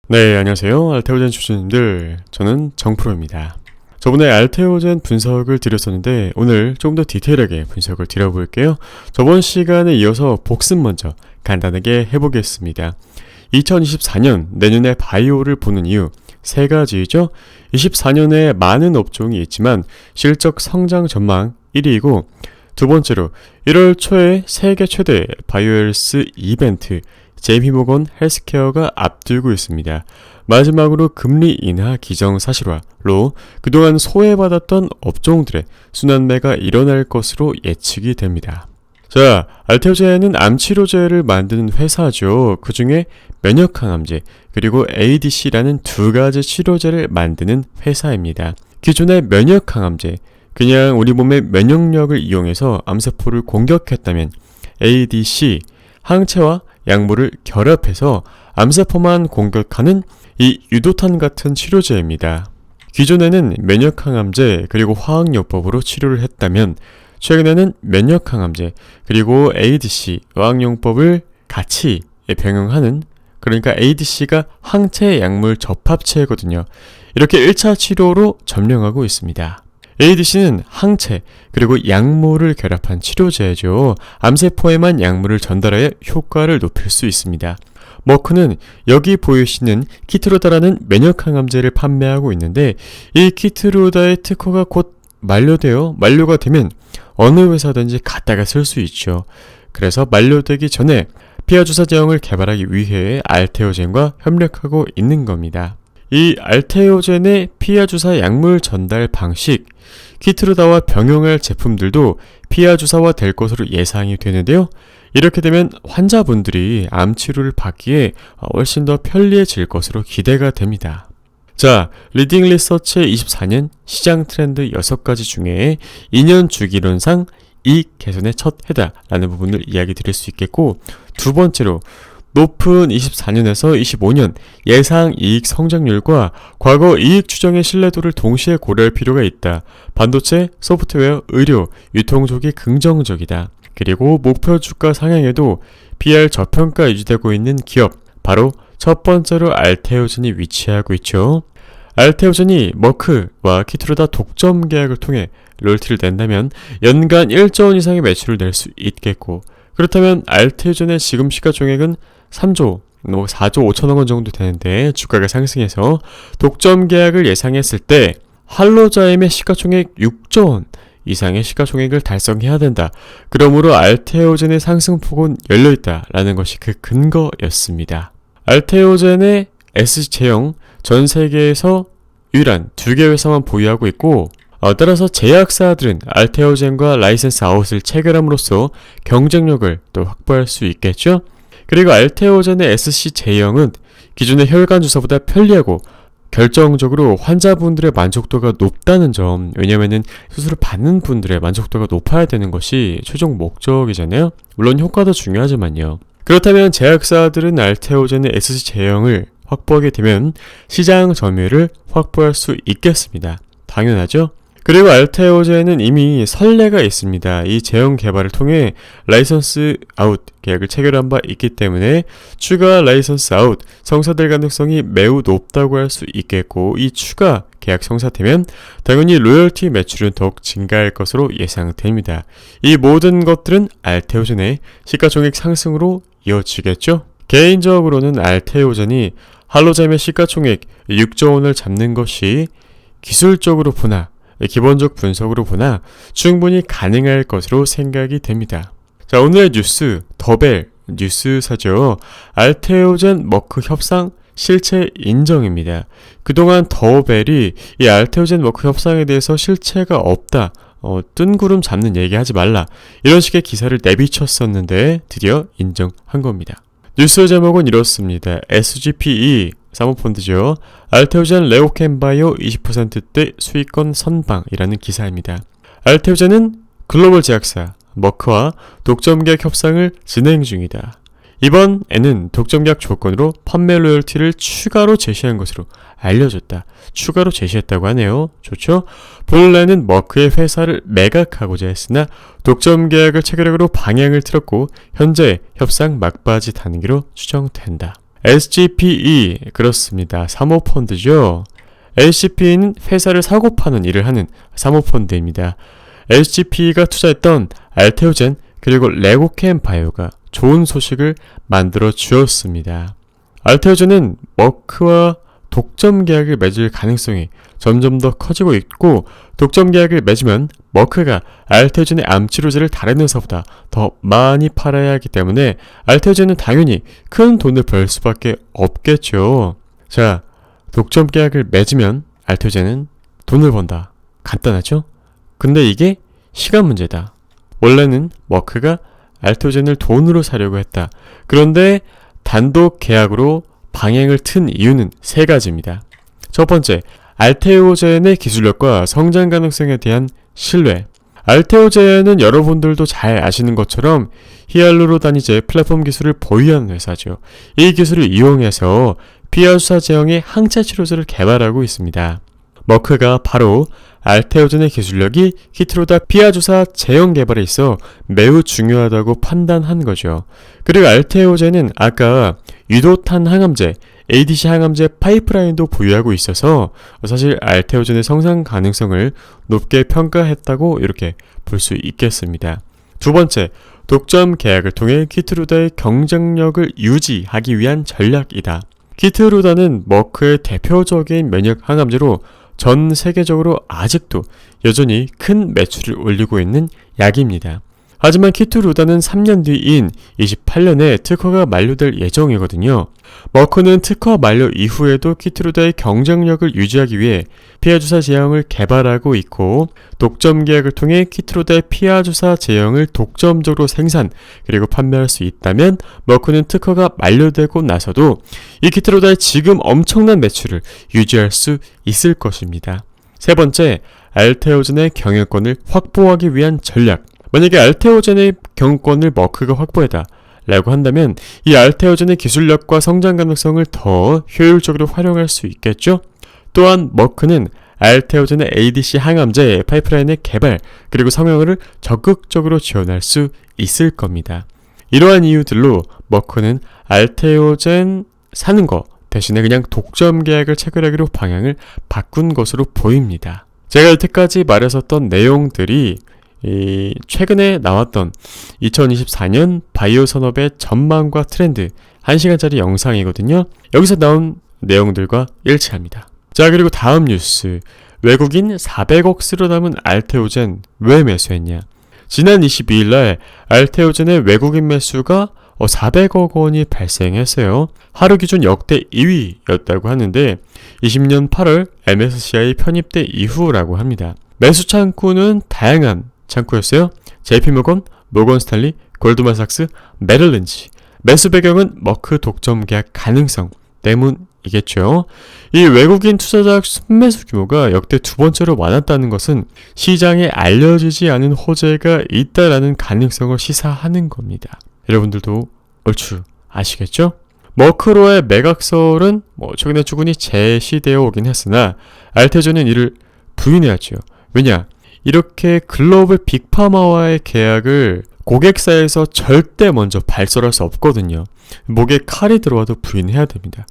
네, 안녕하세요. 알테오젠 주주님들. 저는 정프로입니다. 저번에 알테오젠 분석을 드렸었는데 오늘 조금 더 디테일하게 분석을 드려볼게요. 저번 시간에 이어서 복습 먼저 간단하게 해보겠습니다. 2024년 내년에 바이오를 보는 이유 세 가지죠. 24년에 많은 업종이 있지만 실적 성장 전망 1위이고, 두 번째로 1월 초에 세계 최대 바이오헬스 이벤트 JP모건 헬스케어가 앞두고 있습니다. 마지막으로 금리 인하 기정사실화로 그동안 소외받았던 업종들의 순환매가 일어날 것으로 예측이 됩니다. 자, 알테오젠은 암치료제를 만드는 회사죠. 그 중에 면역항암제 그리고 ADC라는 두 가지 치료제를 만드는 회사입니다. 기존의 면역항암제, 그냥 우리 몸의 면역력을 이용해서 암세포를 공격했다면 ADC, 항체와 약물을 결합해서 암세포만 공격하는 이 유도탄 같은 치료제입니다. 기존에는 면역항암제 그리고 화학요법으로 치료를 했다면 최근에는 면역항암제 그리고 ADC 화학요법을 같이 병용하는, 그러니까 ADC가 항체 약물 접합체거든요. 이렇게 1차 치료로 점령하고 있습니다. ADC는 항체 그리고 약물을 결합한 치료제죠. 암세포에만 약물을 전달하여 효과를 높일 수 있습니다. 머크는 여기 보이시는 키트루다라는 면역항암제를 판매하고 있는데, 이 키트루다의 특허가 곧 만료가 되면 어느 회사든지 갖다가 쓸 수 있죠. 그래서 만료되기 전에 피하주사 제형을 개발하기 위해 알테오젠과 협력하고 있는 겁니다. 이 알테오젠의 피하주사 약물 전달 방식, 키트루다와 병용할 제품들도 피하주사화 될 것으로 예상이 되는데요. 이렇게 되면 환자분들이 암치료를 받기에 훨씬 더 편리해질 것으로 기대가 됩니다. 자, 리딩 리서치의 24년 시장 트렌드 6가지 중에 2년 주기론상 이익 개선의 첫 해다라는 부분을 이야기 드릴 수 있겠고, 두 번째로 높은 24년에서 25년 예상 이익 성장률과 과거 이익 추정의 신뢰도를 동시에 고려할 필요가 있다. 반도체, 소프트웨어, 의료, 유통 쪽이 긍정적이다. 그리고 목표 주가 상향에도 PR 저평가 유지되고 있는 기업, 바로 첫 번째로 알테오젠이 위치하고 있죠. 알테오젠이 머크와 키트루다 독점 계약을 통해 로열티를 낸다면 연간 1조 원 이상의 매출을 낼 수 있겠고, 그렇다면 알테오젠의 지금 시가총액은 3조, 4조 5천억 원 정도 되는데 주가가 상승해서 독점 계약을 예상했을 때 할로자임의 시가총액 6조 원 이상의 시가총액을 달성해야 된다. 그러므로 알테오젠의 상승폭은 열려있다라는 것이 그 근거였습니다. 알테오젠의 SC제형 전 세계에서 유일한 2개 회사만 보유하고 있고, 따라서 제약사들은 알테오젠과 라이센스 아웃을 체결함으로써 경쟁력을 또 확보할 수 있겠죠. 그리고 알테오젠의 SC 제형은 기존의 혈관 주사보다 편리하고 결정적으로 환자분들의 만족도가 높다는 점, 왜냐면은 수술을 받는 분들의 만족도가 높아야 되는 것이 최종 목적이잖아요. 물론 효과도 중요하지만요. 그렇다면 제약사들은 알테오젠의 SC 제형을 확보하게 되면 시장 점유율을 확보할 수 있겠습니다. 당연하죠? 그리고 알테오젠은 이미 선례가 있습니다. 이 제형 개발을 통해 라이선스 아웃 계약을 체결한 바 있기 때문에 추가 라이선스 아웃 성사될 가능성이 매우 높다고 할 수 있겠고, 이 추가 계약 성사되면 당연히 로열티 매출은 더욱 증가할 것으로 예상됩니다. 이 모든 것들은 알테오젠의 시가총액 상승으로 이어지겠죠. 개인적으로는 알테오젠이 할로자임의 시가총액 6조 원을 잡는 것이 기술적으로 보나 기본적 분석으로 보나 충분히 가능할 것으로 생각이 됩니다. 자, 오늘의 뉴스, 더벨 뉴스사죠. 알테오젠 머크 협상 실체 인정입니다. 그동안 더벨이 이 알테오젠 머크 협상에 대해서 실체가 없다, 뜬구름 잡는 얘기하지 말라, 이런 식의 기사를 내비쳤었는데 드디어 인정한 겁니다. 뉴스 제목은 이렇습니다. SGPE 사모펀드죠. 알테오젠 레오캠바이오 20%대 수익권 선방이라는 기사입니다. 알테오젠은 글로벌 제약사 머크와 독점 계약 협상을 진행 중이다. 이번에는 독점 계약 조건으로 판매 로열티를 추가로 제시한 것으로 알려졌다. 추가로 제시했다고 하네요. 좋죠? 본래는 머크의 회사를 매각하고자 했으나 독점 계약을 체결하기로 방향을 틀었고 현재 협상 막바지 단계로 추정된다. SGPE, 그렇습니다. 사모펀드죠. SGPE는 회사를 사고 파는 일을 하는 사모펀드입니다. SGPE가 투자했던 알테오젠 그리고 레고캠 바이오가 좋은 소식을 만들어 주었습니다. 알테오젠은 머크와 독점 계약을 맺을 가능성이 점점 더 커지고 있고, 독점 계약을 맺으면 머크가 알테오젠의 암치료제를 다른 회사보다 더 많이 팔아야 하기 때문에 알테오젠은 당연히 큰 돈을 벌 수밖에 없겠죠. 자, 독점 계약을 맺으면 알테오젠은 돈을 번다. 간단하죠? 근데 이게 시간 문제다. 원래는 머크가 알테오젠을 돈으로 사려고 했다. 그런데 단독 계약으로 방향을 튼 이유는 세 가지입니다. 첫 번째, 알테오젠의 기술력과 성장 가능성에 대한 신뢰. 알테오젠은 여러분들도 잘 아시는 것처럼 히알루로다니제 플랫폼 기술을 보유하는 회사죠. 이 기술을 이용해서 피하주사 제형의 항체 치료제를 개발하고 있습니다. 머크가 바로 알테오젠의 기술력이 키트로다 피하주사 제형 개발에 있어 매우 중요하다고 판단한 거죠. 그리고 알테오젠은 아까 유도탄 항암제, ADC 항암제 파이프라인도 보유하고 있어서 사실 알테오젠의 성장 가능성을 높게 평가했다고 이렇게 볼 수 있겠습니다. 두 번째, 독점 계약을 통해 키트루다의 경쟁력을 유지하기 위한 전략이다. 키트루다는 머크의 대표적인 면역 항암제로 전 세계적으로 아직도 여전히 큰 매출을 올리고 있는 약입니다. 하지만 키트루다는 3년 뒤인 28년에 특허가 만료될 예정이거든요. 머크는 특허 만료 이후에도 키트루다의 경쟁력을 유지하기 위해 피하주사 제형을 개발하고 있고, 독점 계약을 통해 키트루다의 피하주사 제형을 독점적으로 생산 그리고 판매할 수 있다면 머크는 특허가 만료되고 나서도 이 키트루다의 지금 엄청난 매출을 유지할 수 있을 것입니다. 세 번째, 알테오젠의 경영권을 확보하기 위한 전략. 만약에 알테오젠의 경영권을 머크가 확보했다 라고 한다면 이 알테오젠의 기술력과 성장 가능성을 더 효율적으로 활용할 수 있겠죠? 또한 머크는 알테오젠의 ADC 항암제 파이프라인의 개발 그리고 성형을 적극적으로 지원할 수 있을 겁니다. 이러한 이유들로 머크는 알테오젠 사는 거 대신에 그냥 독점 계약을 체결하기로 방향을 바꾼 것으로 보입니다. 제가 여태까지 말했었던 내용들이 최근에 나왔던 2024년 바이오 산업의 전망과 트렌드 1시간짜리 영상이거든요. 여기서 나온 내용들과 일치합니다. 자, 그리고 다음 뉴스. 외국인 400억 쓰러 남은 알테오젠 왜 매수했냐? 지난 22일날 알테오젠의 외국인 매수가 400억 원이 발생했어요. 하루 기준 역대 2위였다고 하는데 20년 8월 MSCI 편입돼 이후라고 합니다. 매수 창구는 다양한 창구였어요. JP모건, 모건스탠리, 골드만삭스, 메릴린치. 매수 배경은 머크 독점 계약 가능성 때문이겠죠. 이 외국인 투자자 순매수 규모가 역대 두 번째로 많았다는 것은 시장에 알려지지 않은 호재가 있다라는 가능성을 시사하는 겁니다. 여러분들도 얼추 아시겠죠? 머크로의 매각설은 최근에 충분히 제시되어 오긴 했으나 알테오젠은 이를 부인해야죠. 왜냐? 이렇게 글로벌 빅파마와의 계약을 고객사에서 절대 먼저 발설할 수 없거든요. 목에 칼이 들어와도 부인해야 됩니다.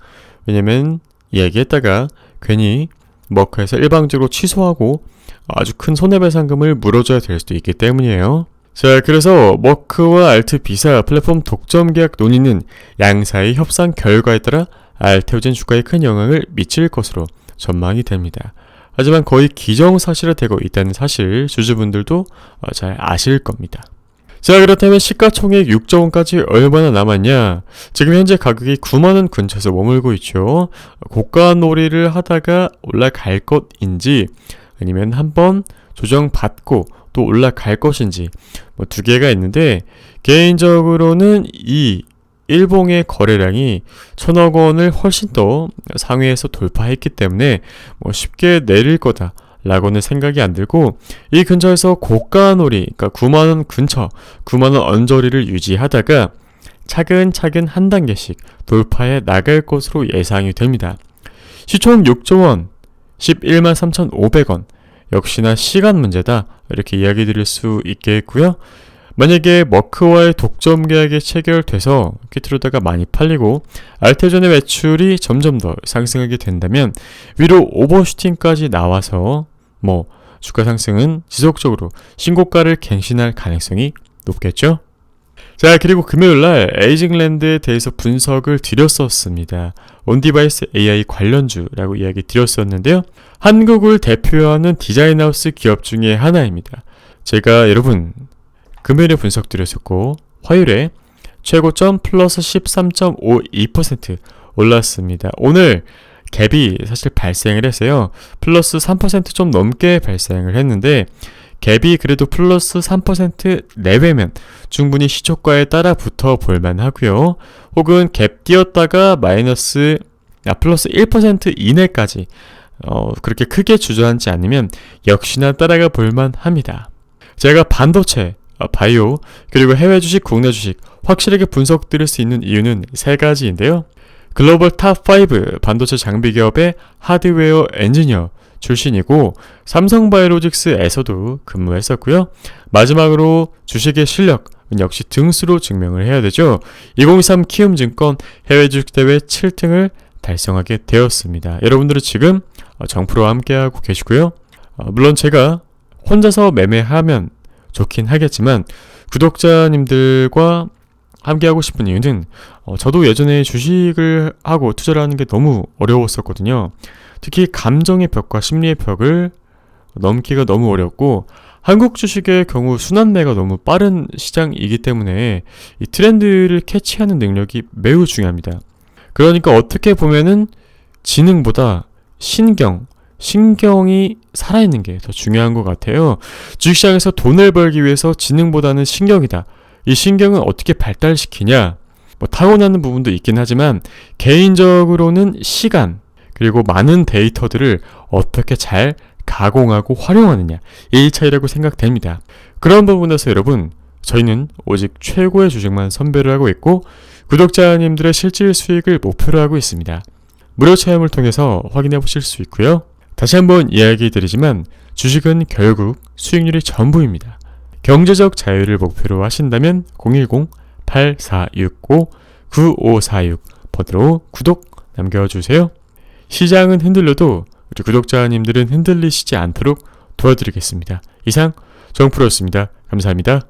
왜냐면 이야기했다가 괜히 머크에서 일방적으로 취소하고 아주 큰 손해배상금을 물어줘야 될 수도 있기 때문이에요. 자, 그래서 머크와 알트비사 플랫폼 독점 계약 논의는 양사의 협상 결과에 따라 알테오젠 주가에 큰 영향을 미칠 것으로 전망이 됩니다. 하지만 거의 기정사실화되고 있다는 사실 주주분들도 잘 아실 겁니다. 자, 그렇다면 시가총액 6조 원까지 얼마나 남았냐? 지금 현재 가격이 9만 원 근처에서 머물고 있죠. 고가 놀이를 하다가 올라갈 것인지 아니면 한번 조정받고 또 올라갈 것인지 두 개가 있는데, 개인적으로는 이 일봉의 거래량이 1,000억 원을 훨씬 더 상회에서 돌파했기 때문에 쉽게 내릴 거다 라고는 생각이 안 들고, 이 근처에서 고가놀이, 그러니까 9만원 근처, 9만원 언저리를 유지하다가 차근차근 한 단계씩 돌파해 나갈 것으로 예상이 됩니다. 시총 6조 원, 11만 3,500원, 역시나 시간 문제다 이렇게 이야기 드릴 수 있겠고요. 만약에 머크와의 독점 계약이 체결돼서 퀴트로다가 많이 팔리고 알테오젠의 매출이 점점 더 상승하게 된다면 위로 오버슈팅까지 나와서 주가 상승은 지속적으로 신고가를 갱신할 가능성이 높겠죠. 자, 그리고 금요일날 에이징랜드에 대해서 분석을 드렸었습니다. 온디바이스 AI 관련주라고 이야기 드렸었는데요. 한국을 대표하는 디자인하우스 기업 중에 하나입니다. 제가 여러분 금요일에 분석 드렸었고 화요일에 최고점 플러스 13.52% 올랐습니다. 오늘 갭이 사실 발생을 했어요. 플러스 3% 좀 넘게 발생을 했는데 갭이 그래도 플러스 3% 내외면 충분히 시초가에 따라 붙어 볼만 하고요. 혹은 갭 띄었다가 플러스 1% 이내까지 그렇게 크게 주저앉지 않으면 역시나 따라가 볼만 합니다. 제가 반도체, 바이오, 그리고 해외 주식, 국내 주식 확실하게 분석드릴 수 있는 이유는 세 가지인데요. 글로벌 탑5 반도체 장비 기업의 하드웨어 엔지니어 출신이고 삼성바이오로직스에서도 근무했었고요. 마지막으로 주식의 실력은 역시 등수로 증명을 해야 되죠. 2023 키움증권 해외 주식대회 7등을 달성하게 되었습니다. 여러분들은 지금 정프로와 함께하고 계시고요. 물론 제가 혼자서 매매하면 좋긴 하겠지만 구독자님들과 함께하고 싶은 이유는 저도 예전에 주식을 하고 투자를 하는 게 너무 어려웠었거든요. 특히 감정의 벽과 심리의 벽을 넘기가 너무 어렵고 한국 주식의 경우 순환매가 너무 빠른 시장이기 때문에 이 트렌드를 캐치하는 능력이 매우 중요합니다. 그러니까 어떻게 보면은 지능보다 신경이 살아있는 게 더 중요한 것 같아요. 주식시장에서 돈을 벌기 위해서 지능보다는 신경이다. 이 신경은 어떻게 발달시키냐? 타고나는 부분도 있긴 하지만 개인적으로는 시간 그리고 많은 데이터들을 어떻게 잘 가공하고 활용하느냐 이 차이라고 생각됩니다. 그런 부분에서 여러분 저희는 오직 최고의 주식만 선별을 하고 있고 구독자님들의 실질 수익을 목표로 하고 있습니다. 무료 체험을 통해서 확인해 보실 수 있고요. 다시 한번 이야기 드리지만 주식은 결국 수익률이 전부입니다. 경제적 자유를 목표로 하신다면 010-8465-9546 번호로 구독 남겨주세요. 시장은 흔들려도 우리 구독자님들은 흔들리시지 않도록 도와드리겠습니다. 이상 정프로였습니다. 감사합니다.